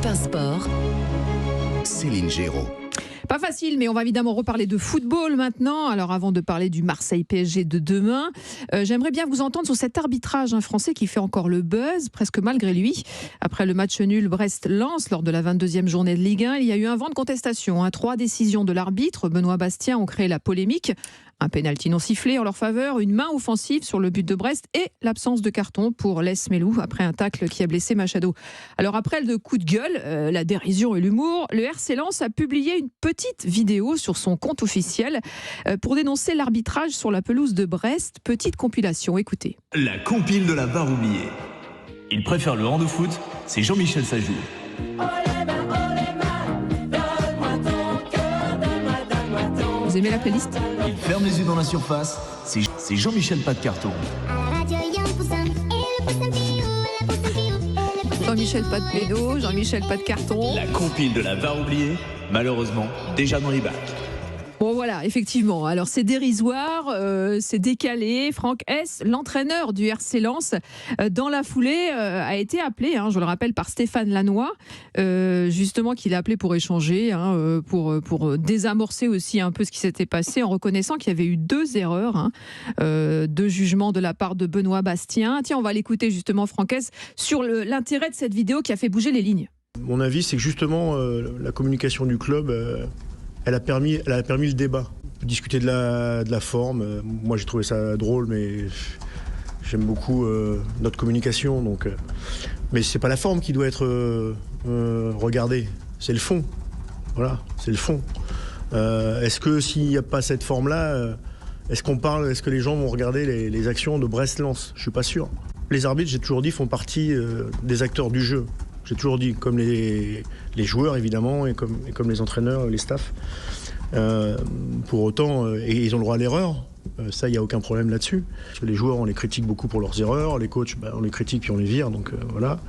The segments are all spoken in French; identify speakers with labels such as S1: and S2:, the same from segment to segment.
S1: Europe 1 Sport,
S2: Céline Géraud.
S3: Pas facile, mais on va évidemment reparler de football maintenant. Alors avant de parler du Marseille-PSG de demain, j'aimerais bien vous entendre sur cet arbitrage français qui fait encore le buzz, presque malgré lui. Après le match nul Brest-Lens lors de la 22e journée de Ligue 1, il y a eu un vent de contestation. 3 décisions de l'arbitre, Benoît Bastien, ont créé la polémique. Un pénalty non sifflé en leur faveur, une main offensive sur le but de Brest et l'absence de carton pour Les Melou après un tacle qui a blessé Machado. Alors après le coup de gueule, la dérision et l'humour, le RC Lens a publié une petite vidéo sur son compte officiel pour dénoncer l'arbitrage sur la pelouse de Brest. Petite compilation, écoutez.
S4: La compile de la barre oubliée. Il préfère le hand-foot, c'est Jean-Michel Sajou.
S3: Vous aimez la playlist ?
S4: Il ferme les yeux dans la surface, c'est Jean-Michel Pas de Carton.
S3: Jean-Michel pas de pédo, Jean-Michel pas de carton.
S4: La compile de la barre oubliée, malheureusement, déjà dans les bacs.
S3: Bon voilà, effectivement. Alors c'est dérisoire, c'est décalé. Franck Hess, l'entraîneur du RC Lens, dans la foulée, a été appelé, je le rappelle, par Stéphane Lannoy, justement qu'il a appelé pour échanger, pour désamorcer aussi un peu ce qui s'était passé, en reconnaissant qu'il y avait eu 2 erreurs, 2 jugements de la part de Benoît Bastien. Tiens, on va l'écouter justement, Franck Hess, sur l'intérêt de cette vidéo qui a fait bouger les lignes.
S5: Mon avis, c'est que justement, la communication du club... Elle a permis le débat. On peut discuter de la forme. Moi, j'ai trouvé ça drôle, mais j'aime beaucoup notre communication. Mais c'est pas la forme qui doit être regardée, c'est le fond. Voilà, c'est le fond. Est-ce que s'il n'y a pas cette forme-là, est-ce que les gens vont regarder les actions de Brest-Lens ? Je suis pas sûr. Les arbitres, j'ai toujours dit, font partie des acteurs du jeu. J'ai toujours dit, comme les joueurs évidemment, et comme les entraîneurs, les staffs. Pour autant, et ils ont le droit à l'erreur, ça, il n'y a aucun problème là-dessus. Parce que les joueurs, on les critique beaucoup pour leurs erreurs, les coachs, on les critique puis on les vire, donc voilà.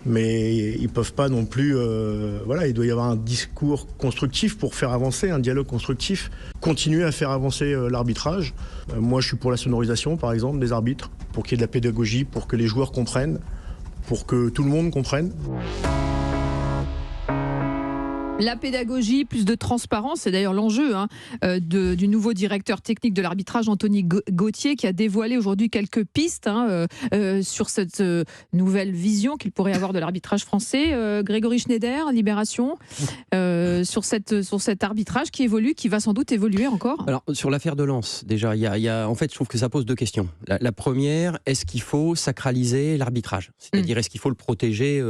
S5: Mais ils ne peuvent pas non plus... il doit y avoir un discours constructif pour faire avancer, un dialogue constructif, continuer à faire avancer l'arbitrage. Moi, je suis pour la sonorisation, par exemple, des arbitres, pour qu'il y ait de la pédagogie, pour que les joueurs comprennent, pour que tout le monde comprenne.
S3: La pédagogie, plus de transparence, c'est d'ailleurs l'enjeu du nouveau directeur technique de l'arbitrage, Anthony Gauthier, qui a dévoilé aujourd'hui quelques pistes sur cette nouvelle vision qu'il pourrait avoir de l'arbitrage français. Grégory Schneider, Libération, sur cet arbitrage qui évolue, qui va sans doute évoluer encore.
S6: Alors, sur l'affaire de Lens, déjà, en fait, je trouve que ça pose 2 questions. La première, est-ce qu'il faut sacraliser l'arbitrage ? C'est-à-dire, est-ce qu'il faut le protéger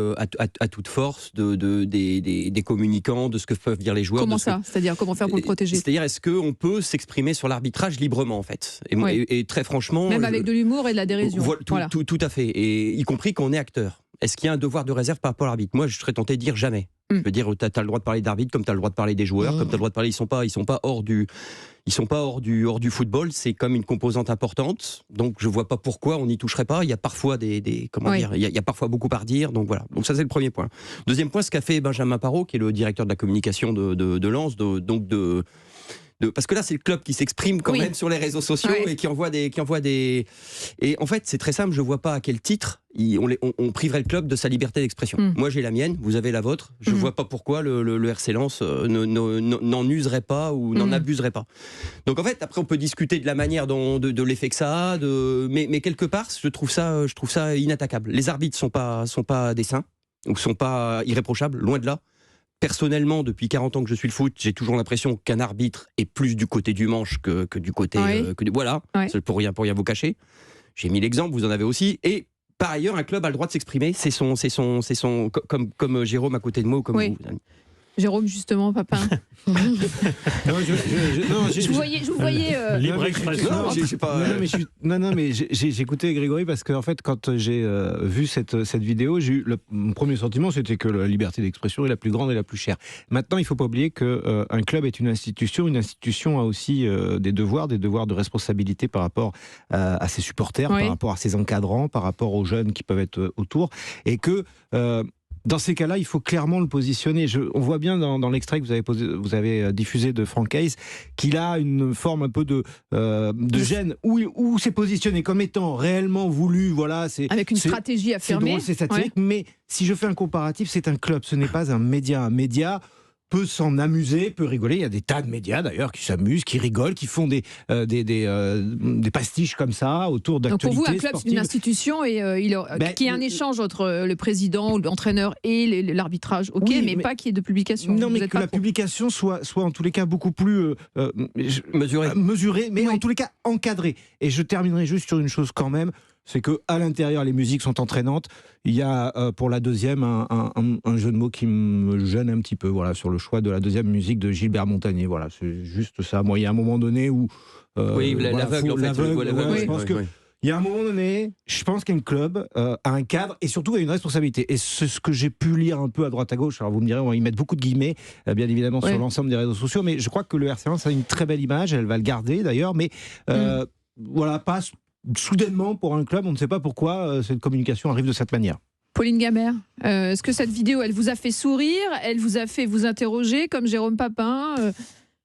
S6: à toute force des communicants, de ce que peuvent dire les joueurs.
S3: Comment ça ? C'est-à-dire, comment faire pour le protéger ?
S6: C'est-à-dire, est-ce qu'on peut s'exprimer sur l'arbitrage librement, en fait ? Et très franchement...
S3: Même avec de l'humour et de la dérision.
S6: Voilà. Tout à fait. Et y compris quand on est acteur. Est-ce qu'il y a un devoir de réserve par rapport à l'arbitre ? Moi, je serais tenté de dire jamais. Je veux dire, tu as le droit de parler d'arbitre, comme tu as le droit de parler des joueurs, comme tu as le droit de parler... Ils sont pas hors du football, c'est comme une composante importante. Donc je vois pas pourquoi on n'y toucherait pas. Il y a parfois il y a parfois beaucoup à redire. Donc voilà. Donc ça, c'est le premier point. Deuxième point, ce qu'a fait Benjamin Parot, qui est le directeur de la communication de Lens, parce que là, c'est le club qui s'exprime quand même sur les réseaux sociaux et qui envoie des. Et en fait, c'est très simple. Je vois pas à quel titre on priverait le club de sa liberté d'expression. Moi, j'ai la mienne, vous avez la vôtre. Je vois pas pourquoi le RC Lens n'en userait pas ou n'en abuserait pas. Donc en fait, après, on peut discuter de la manière de l'effet que ça a, mais quelque part, je trouve ça inattaquable. Les arbitres sont pas des saints ou sont pas irréprochables, loin de là. Personnellement, depuis 40 ans que je suis le foot, j'ai toujours l'impression qu'un arbitre est plus du côté du manche que du côté... C'est pour rien vous cacher. J'ai mis l'exemple, vous en avez aussi. Et par ailleurs, un club a le droit de s'exprimer. C'est son comme Jérôme à côté de moi ou comme vous.
S3: Jérôme, justement, papa. Je vous voyais.
S7: Libre expression. Non, mais j'ai écouté Grégory parce qu'en fait, quand j'ai vu cette vidéo, mon premier sentiment, c'était que la liberté d'expression est la plus grande et la plus chère. Maintenant, il ne faut pas oublier qu'un club est une institution. Une institution a aussi des devoirs de responsabilité par rapport à ses supporters, par rapport à ses encadrants, par rapport aux jeunes qui peuvent être autour. Et que... dans ces cas-là, il faut clairement le positionner. On voit bien dans l'extrait que vous avez diffusé de Franck Hayes qu'il a une forme un peu de gêne où c'est positionné comme étant réellement voulu. Voilà,
S3: avec une stratégie affirmée.
S7: C'est drôle, c'est satirique, mais si je fais un comparatif, c'est un club, ce n'est pas un média. Un média peut s'en amuser, peut rigoler. Il y a des tas de médias d'ailleurs qui s'amusent, qui rigolent, qui font des pastiches comme ça autour d'actualités.
S3: Donc pour vous, un club, c'est une institution et qu'il y ait un échange entre le président ou l'entraîneur et l'arbitrage, mais pas qu'il y ait de publication.
S7: Non, mais que la publication soit en tous les cas beaucoup plus mesurée, mais en tous les cas encadrée. Et je terminerai juste sur une chose quand même. C'est qu'à l'intérieur, les musiques sont entraînantes. Il y a, pour la deuxième, un jeu de mots qui me gêne un petit peu, voilà, sur le choix de la deuxième musique de Gilbert Montagnier. Voilà, c'est juste ça. Moi, il y a un moment donné où...
S6: l'aveugle, en fait.
S7: Je pense que... Il y a un moment donné, je pense qu'un club a un cadre et surtout a une responsabilité. Et c'est ce que j'ai pu lire un peu à droite à gauche. Alors vous me direz, on va y mettre beaucoup de guillemets, bien évidemment, sur l'ensemble des réseaux sociaux. Mais je crois que le RC1, ça a une très belle image. Elle va le garder d'ailleurs. Mais voilà, pas soudainement pour un club. On ne sait pas pourquoi cette communication arrive de cette manière.
S3: Pauline Gabert, est-ce que cette vidéo, elle vous a fait sourire? Elle vous a fait vous interroger, comme Jérôme Papin,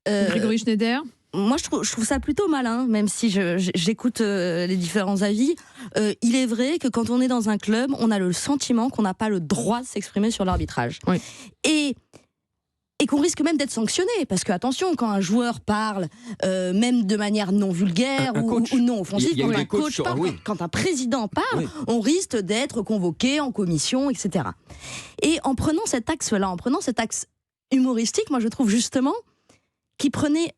S3: Grégory Schneider?
S1: Moi, je trouve ça plutôt malin, même si j'écoute les différents avis. Il est vrai que quand on est dans un club, on a le sentiment qu'on n'a pas le droit de s'exprimer sur l'arbitrage. Oui. Et qu'on risque même d'être sanctionné, parce que attention, quand un joueur parle, même de manière non vulgaire ou non offensive, quand un coach parle, quand un président parle, on risque d'être convoqué en commission, etc. Et en prenant cet axe-là, en prenant cet axe humoristique, moi je trouve justement qu'il prenait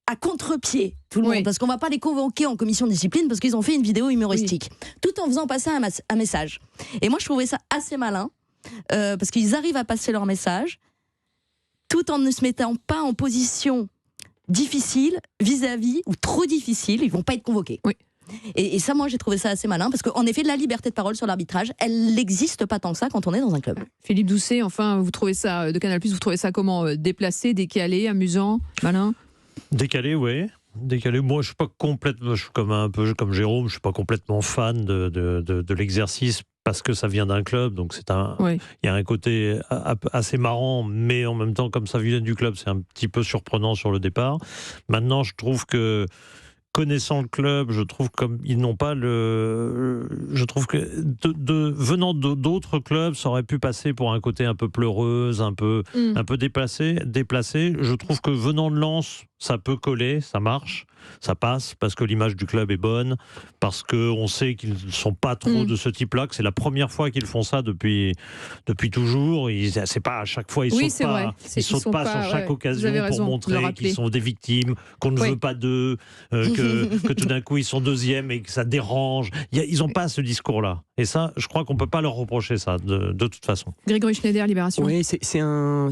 S1: à contre-pied tout le monde, parce qu'on ne va pas les convoquer en commission de discipline parce qu'ils ont fait une vidéo humoristique, tout en faisant passer un message. Et moi je trouvais ça assez malin, parce qu'ils arrivent à passer leur message, tout en ne se mettant pas en position difficile vis-à-vis, ou trop difficile, ils ne vont pas être convoqués. Oui. Et ça, moi, j'ai trouvé ça assez malin, parce qu'en effet, la liberté de parole sur l'arbitrage, elle n'existe pas tant que ça quand on est dans un club.
S3: Philippe Doucet, enfin, vous trouvez ça, de Canal+, vous trouvez ça comment? Déplacé, décalé, amusant, malin?
S8: Décalé, oui. Décalé. Moi, je suis pas complètement, je suis un peu comme Jérôme, je suis pas complètement fan de l'exercice parce que ça vient d'un club, donc il y a un côté assez marrant, mais en même temps, comme ça vient du club, c'est un petit peu surprenant sur le départ. Maintenant, je trouve que connaissant le club, je trouve comme ils n'ont pas je trouve que venant d'autres clubs, ça aurait pu passer pour un côté un peu pleureuse, un peu déplacé. Je trouve que venant de Lens, ça peut coller, ça marche, ça passe, parce que l'image du club est bonne, parce qu'on sait qu'ils ne sont pas trop de ce type-là, que c'est la première fois qu'ils font ça depuis toujours. C'est pas à chaque fois, ils sautent pas sur chaque occasion pour montrer qu'ils sont des victimes, qu'on ne veut pas d'eux, que tout d'un coup ils sont deuxièmes et que ça dérange. Ils n'ont pas ce discours-là. Et ça, je crois qu'on ne peut pas leur reprocher ça, de toute façon.
S3: Grégory Schneider, Libération.
S6: Oui, c'est un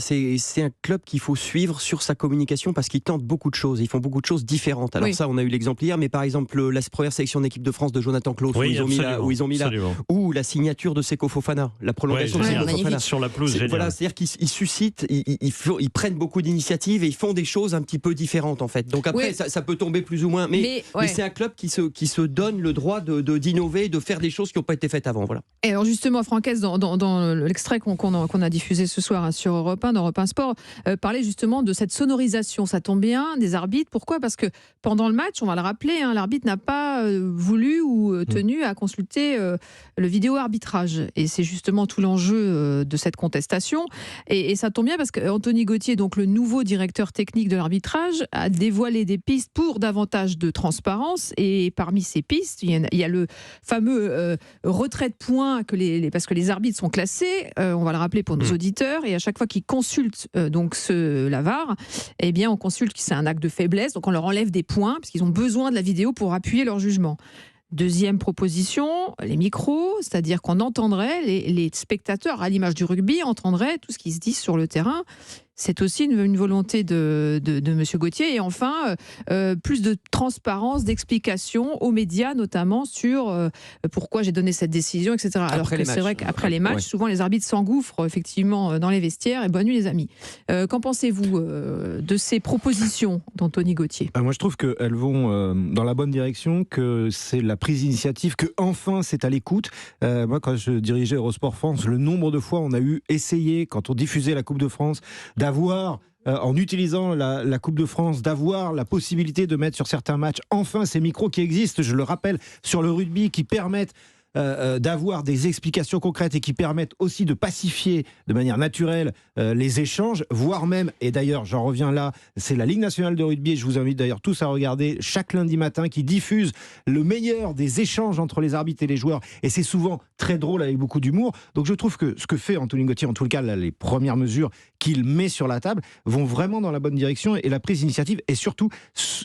S6: club qu'il faut suivre sur sa communication, parce qu'ils tentent beaucoup de choses, ils font beaucoup de choses différentes. Alors ça, on a eu l'exemple hier, mais par exemple, la première sélection d'équipe de France de Jonathan Klaus, où ils ont mis ou la signature de Seko Fofana, la prolongation de Seko Fofana.
S8: Sur la pelouse, génial.
S6: Voilà, c'est-à-dire qu'ils suscitent, ils prennent beaucoup d'initiatives et ils font des choses un petit peu différentes, en fait. Donc après, ça peut tomber plus ou moins, mais c'est un club qui se donne le droit d'innover, de faire des choses qui n'ont pas été faites avant. Voilà.
S3: Et alors justement, Franck Hayes, dans l'extrait qu'on a diffusé ce soir sur Europe 1, dans Europe 1 Sport, parlait justement de cette sonorisation. Ça tombe bien, des arbitres. Pourquoi? Parce que pendant le match, on va le rappeler, l'arbitre n'a pas voulu ou tenu à consulter le vidéo-arbitrage. Et c'est justement tout l'enjeu de cette contestation. Et ça tombe bien parce qu'Anthony Gauthier, donc le nouveau directeur technique de l'arbitrage, a dévoilé des pistes pour davantage de transparence. Et parmi ces pistes, il y a le fameux retrait de points parce que les arbitres sont classés, on va le rappeler pour nos auditeurs, et à chaque fois qu'ils consultent la VAR, eh bien on consulte que c'est un acte de faiblesse, donc on leur enlève des points parce qu'ils ont besoin de la vidéo pour appuyer leur jugement. Deuxième proposition, les micros, c'est-à-dire qu'on entendrait les spectateurs, à l'image du rugby, entendraient tout ce qui se dit sur le terrain. C'est aussi une volonté de M. Gauthier. Et enfin, plus de transparence, d'explication aux médias, notamment sur pourquoi j'ai donné cette décision, etc. Alors que c'est vrai qu'après les matchs, souvent les arbitres s'engouffrent effectivement dans les vestiaires. Et bonne nuit les amis. Qu'en pensez-vous de ces propositions d'Anthony Gauthier ?
S7: Moi je trouve qu'elles vont dans la bonne direction, que c'est la prise d'initiative, que enfin c'est à l'écoute. Moi quand je dirigeais Eurosport France, le nombre de fois on a essayé, quand on diffusait la Coupe de France, d'avoir, en utilisant la Coupe de France, d'avoir la possibilité de mettre sur certains matchs, enfin ces micros qui existent, je le rappelle, sur le rugby, qui permettent d'avoir des explications concrètes et qui permettent aussi de pacifier de manière naturelle les échanges, voire même, et d'ailleurs j'en reviens là, c'est la Ligue nationale de rugby, et je vous invite d'ailleurs tous à regarder chaque lundi matin, qui diffuse le meilleur des échanges entre les arbitres et les joueurs, et c'est souvent très drôle avec beaucoup d'humour. Donc je trouve que ce que fait Anthony Gauthier, en tout cas là, les premières mesures qu'il met sur la table vont vraiment dans la bonne direction, et la prise d'initiative, et surtout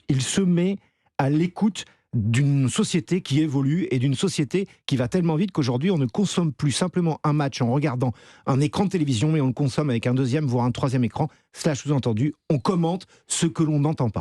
S7: il se met à l'écoute d'une société qui évolue et d'une société qui va tellement vite qu'aujourd'hui on ne consomme plus simplement un match en regardant un écran de télévision, mais on le consomme avec un deuxième voire un troisième écran, sous-entendu on commente ce que l'on n'entend pas.